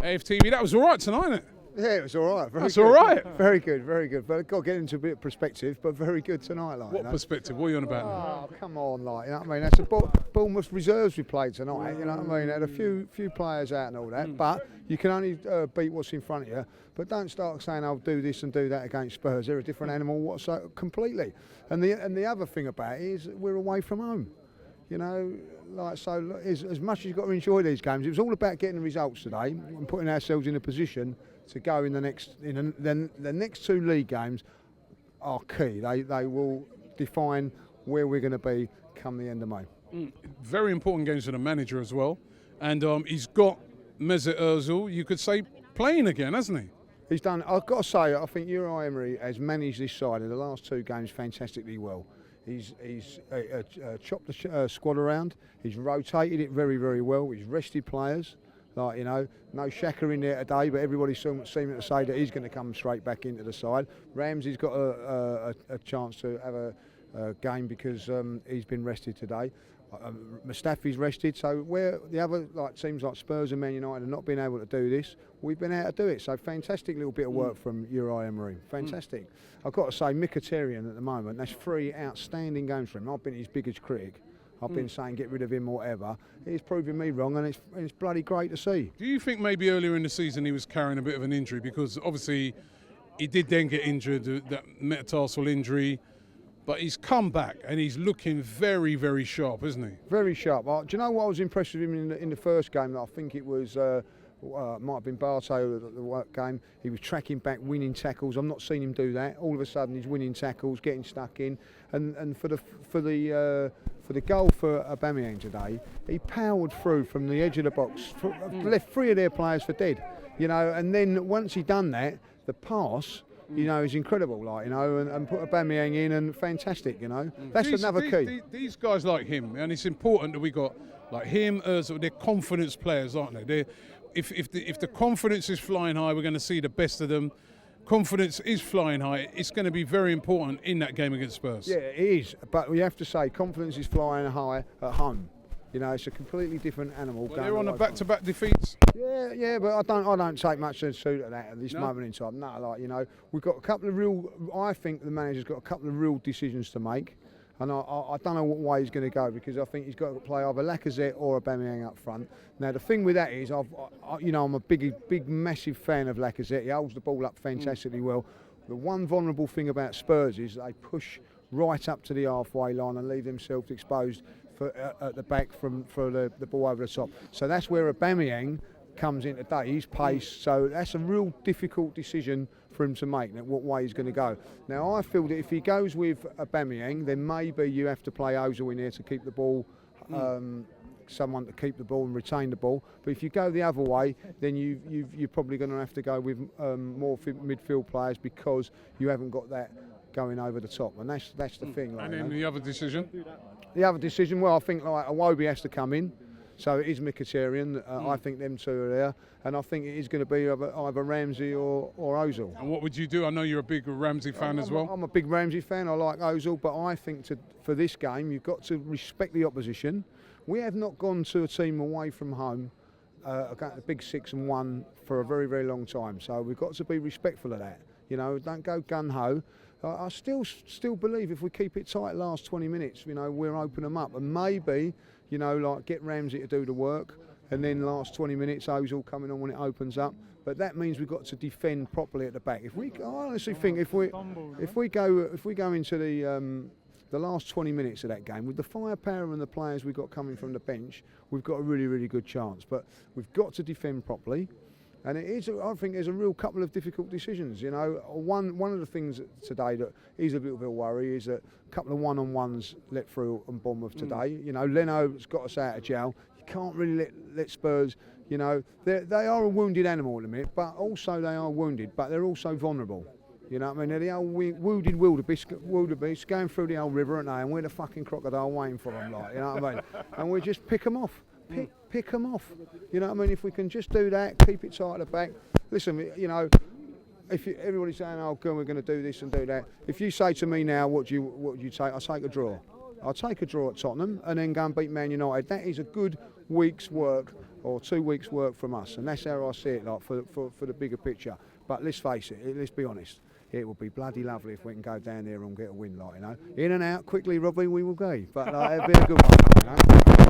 AFTV, that was all right tonight, isn't it? Yeah, it was all right. That's all right. Very good, very good. But I've got to get into a bit of perspective, but very good tonight. What perspective? What are you on about? Oh, come on, like, you know what I mean? That's a Bournemouth reserves we played tonight, you know what I mean? Had a few players out and all that, but you can only beat what's in front of you. But don't start saying, I'll do this and do that against Spurs. They're a different animal completely. And the other thing about it is we're away from home. You know, like, so as much as you've got to enjoy these games, it was all about getting the results today and putting ourselves in a position to go in the next two league games are key. They will define where we're going to be come the end of May. Very important games for the manager as well. And he's got Mesut Ozil, you could say, playing again, hasn't he? He's done, I've got to say, I think Unai Emery has managed this side in the last two games fantastically well. He's chopped the squad around. He's rotated it very, very well. He's rested players. Like, you know, no Xhaka in there today, but everybody's seeming to say that he's going to come straight back into the side. Ramsey's got a chance to have a game because he's been rested today. Mustafi's rested, so where the other teams like Spurs and Man United have not been able to do this, we've been able to do it. So fantastic little bit of work from Unai Emery. Fantastic. I've got to say, Mkhitaryan at the moment, that's 3 outstanding games for him. I've been his biggest critic. I've been saying get rid of him or whatever. He's proving me wrong, and it's bloody great to see. Do you think maybe earlier in the season he was carrying a bit of an injury? Because obviously he did then get injured, that metatarsal injury. But he's come back and he's looking very, very sharp, isn't he? Very sharp. Do you know what I was impressed with him in the first game? I think it was, might have been Barto at the game. He was tracking back, winning tackles. I've not seen him do that. All of a sudden he's winning tackles, getting stuck in. And for the goal for Aubameyang today, he powered through from the edge of the box, left 3 of their players for dead. You know, and then once he done that, the pass, you know, is incredible, like, you know, and put Aubameyang in, and fantastic, you know. That's another key. These guys like him, and it's important that we got like him, they're confidence players, aren't they? If the confidence is flying high, we're going to see the best of them. Confidence is flying high. It's going to be very important in that game against Spurs. Yeah, it is. But we have to say, confidence is flying high at home. You know, it's a completely different animal. Well, they're on a back-to-back defeats. Yeah, but I don't take much to suit at that at this moment in time. No, like, you know, we've got a couple of I think the manager's got a couple of real decisions to make, and I don't know what way he's going to go, because I think he's got to play either Lacazette or Aubameyang up front. Now the thing with that is, I'm a big, massive fan of Lacazette. He holds the ball up fantastically well. The one vulnerable thing about Spurs is they push right up to the halfway line and leave themselves exposed at the back for the ball over the top. So that's where Aubameyang comes in today. He's pace, so that's a real difficult decision for him to make, what way he's going to go. Now I feel that if he goes with Aubameyang, then maybe you have to play Ozil in there to keep the ball, someone to keep the ball and retain the ball. But if you go the other way, then you're probably going to have to go with more midfield players, because you haven't got that going over the top, and that's the thing. Like, and then the other decision? The other decision, well, I think like Iwobi has to come in, so it is Mkhitaryan. I think them two are there, and I think it is going to be either Ramsey or Ozil. And what would you do? I know you're a big Ramsey fan as well. I'm a big Ramsey fan. I like Ozil, but I think for this game you've got to respect the opposition. We have not gone to a team away from home, a big 6-1 for a very, very long time. So we've got to be respectful of that. You know, don't go gun ho. I still believe if we keep it tight last 20 minutes, you know, we'll open them up, and maybe, you know, like get Ramsey to do the work, and then last 20 minutes Ozil coming on when it opens up. But that means we've got to defend properly at the back. I honestly think if we go into the last 20 minutes of that game with the firepower and the players we've got coming from the bench, we've got a really, really good chance. But we've got to defend properly. And it is, I think there's a real couple of difficult decisions. You know, one of the things today that is a little bit of worry is that a couple of one-on-ones let through on Bournemouth today. You know, Leno's got us out of jail. You can't really let Spurs, you know, they are a wounded animal at the minute, but also they are wounded, but they're also vulnerable. You know what I mean? They're the old wounded wildebeest going through the old river, aren't they? And we're the fucking crocodile waiting for them, like, you know what I mean? And we just pick them off. Pick them off. You know what I mean? If we can just do that, keep it tight at the back. Listen, you know, if everybody's saying, "Oh, God, we're going to do this and do that," if you say to me now, "What would you take?" I'll take a draw. I'll take a draw at Tottenham and then go and beat Man United. That is a good week's work or 2 weeks' work from us, and that's how I see it, like for the bigger picture. But let's face it, let's be honest. It would be bloody lovely if we can go down there and get a win, like, you know. In and out quickly, Robbie, we will go. But it'd be a good one, you know.